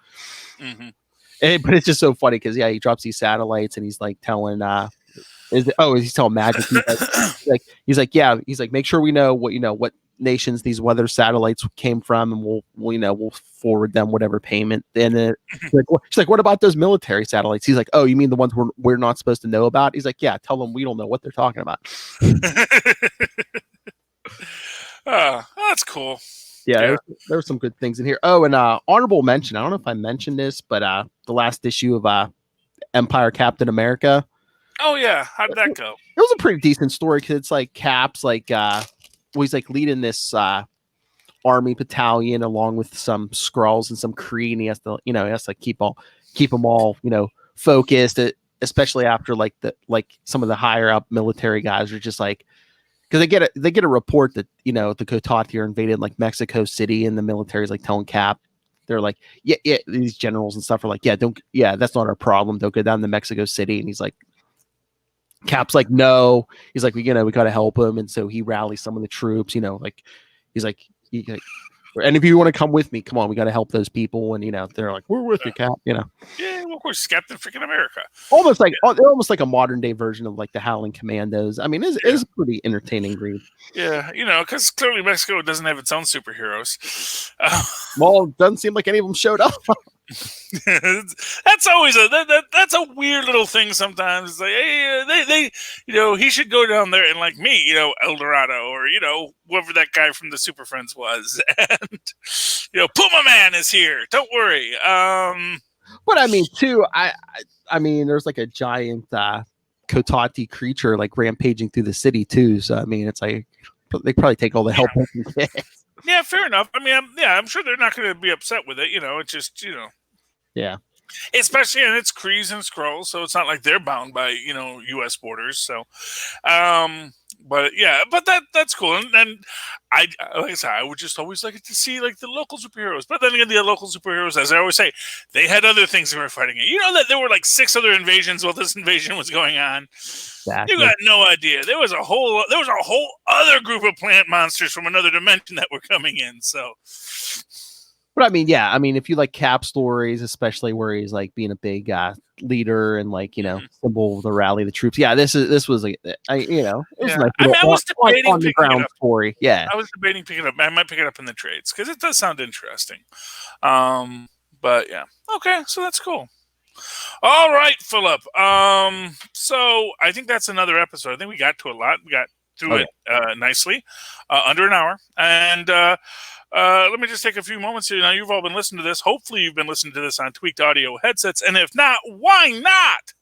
But it's just so funny because he drops these satellites and he's like telling he's telling Magic. He's like make sure we know what nations these weather satellites came from, and we'll forward them whatever payment. And she's like, what about those military satellites? He's like, oh, you mean the ones we're not supposed to know about? He's like, yeah, tell them we don't know what they're talking about. That's cool. Yeah. There were some good things in here. Oh, and honorable mention. I don't know if I mentioned this, but the last issue of Empire Captain America. Oh yeah, how did that go? It was a pretty decent story because it's like Cap's he's like leading this army battalion along with some Skrulls and some Kree, and he has to keep them all focused, especially after some of the higher up military guys are just like, because they get a report that the Kotati are invaded like Mexico City, and the military's like telling Cap, they're like, yeah, these generals and stuff are like, that's not our problem, don't go down to Mexico City. And he's like, Cap's like, no, he's like, we got to help him. And so he rallies some of the troops, he's like, and if you want to come with me, come on, we got to help those people. And they're like, we're with you, Cap. Yeah, well, of course, Captain freaking America. Almost like a modern day version of like the Howling Commandos. I mean, it's a pretty entertaining read. Yeah, because clearly Mexico doesn't have its own superheroes. Well, it doesn't seem like any of them showed up. That's always that's a weird little thing sometimes. It's like, hey, they he should go down there and like meet El Dorado or whoever that guy from the Super Friends was, and Puma Man is here, don't worry. But I mean too, I mean there's like a giant Kotati creature like rampaging through the city too, so I mean it's like they probably take all the help they can get. Yeah, fair enough. I mean, I'm sure they're not going to be upset with it. It's just, Yeah. Especially, and it's Krees and Skrulls, so it's not like they're bound by, U.S. borders. So, but yeah, but that's cool. And I, like I said, I would just always like to see like the local superheroes. But then again, the local superheroes, as I always say, they had other things they were fighting. That there were like 6 other invasions while this invasion was going on. Exactly. You got no idea. There was a whole other group of plant monsters from another dimension that were coming in. So. But I mean, yeah, if you like Cap stories, especially where he's like being a big leader and like symbol of the rally of the troops. Yeah, this was like it was nice. I was debating on the ground story. Yeah, I was debating picking it up. I might pick it up in the trades because it does sound interesting. But yeah, okay, so that's cool. All right, Philip. So I think that's another episode. I think we got to a lot. We got through it nicely, under an hour, and. Let me just take a few moments here. Now, you've all been listening to this. Hopefully, you've been listening to this on tweaked audio headsets. And if not, why not?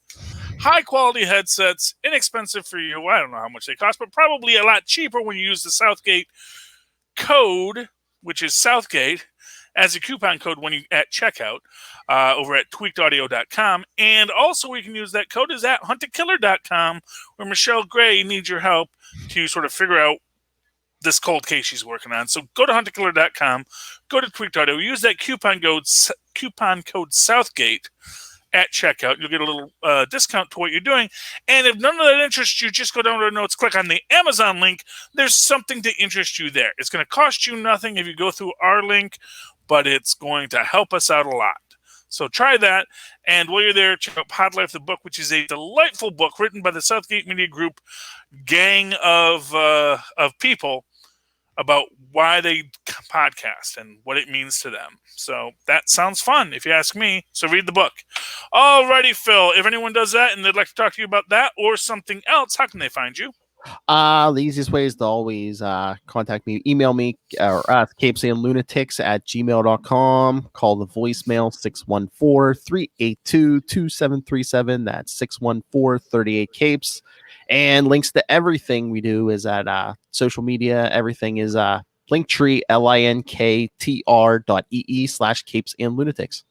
high quality headsets, inexpensive for you. I don't know how much they cost, but probably a lot cheaper when you use the Southgate code, which is Southgate, as a coupon code when you at checkout over at tweakedaudio.com. And also we can use that code is at huntakiller.com, where Michelle Gray needs your help to sort of figure out this cold case she's working on. So go to huntakiller.com, go to Tweaked Audio, use that coupon code Southgate at checkout. You'll get a little discount to what you're doing. And if none of that interests you, just go down to the notes, click on the Amazon link. There's something to interest you there. It's going to cost you nothing if you go through our link, but it's going to help us out a lot. So try that. And while you're there, check out Pod Life, the book, which is a delightful book written by the Southgate Media Group gang of people about why they podcast and what it means to them. So that sounds fun, if you ask me. So read the book. Alrighty, Phil. If anyone does that and they'd like to talk to you about that or something else, how can they find you? The easiest way is to always contact me, email me, or capesandlunatics@gmail.com. Call the voicemail 614-382-2737. That's 614-38-CAPES. And links to everything we do is at social media. Everything is Linktree, linktr.ee/capesandlunatics.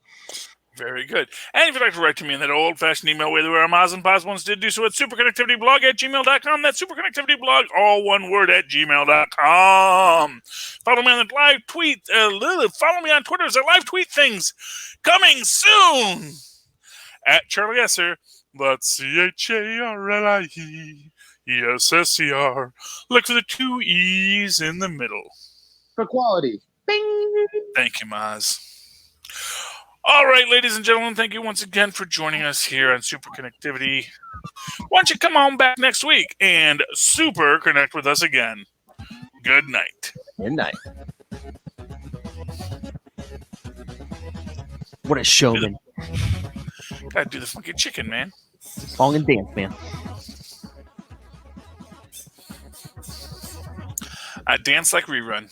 Very good. And if you'd like to write to me in that old-fashioned email way that our Maz and Paz once did, do so at superconnectivityblog@gmail.com. That's superconnectivityblog, all one word, at gmail.com. Follow me on the live tweet. Follow me on Twitter as I live tweet things coming soon. At Charlie Esser, that's CHARLIESSER. Look for the 2 E's in the middle. For quality. Bing! Thank you, Maz. All right, ladies and gentlemen, thank you once again for joining us here on Super Connectivity. Why don't you come on back next week and super connect with us again? Good night. Good night. What a showman. Gotta do the funky chicken, man. Song and dance, man. I dance like Rerun.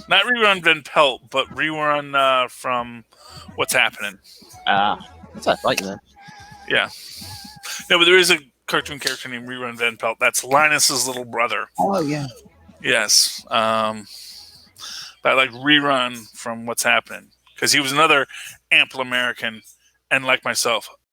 Not Rerun Van Pelt, but Rerun from What's Happening. That's what I thought you meant. Yeah. No, but there is a cartoon character named Rerun Van Pelt. That's Linus's little brother. Oh, yeah. Yes. But I like Rerun from What's Happening, because he was another ample American, and like myself,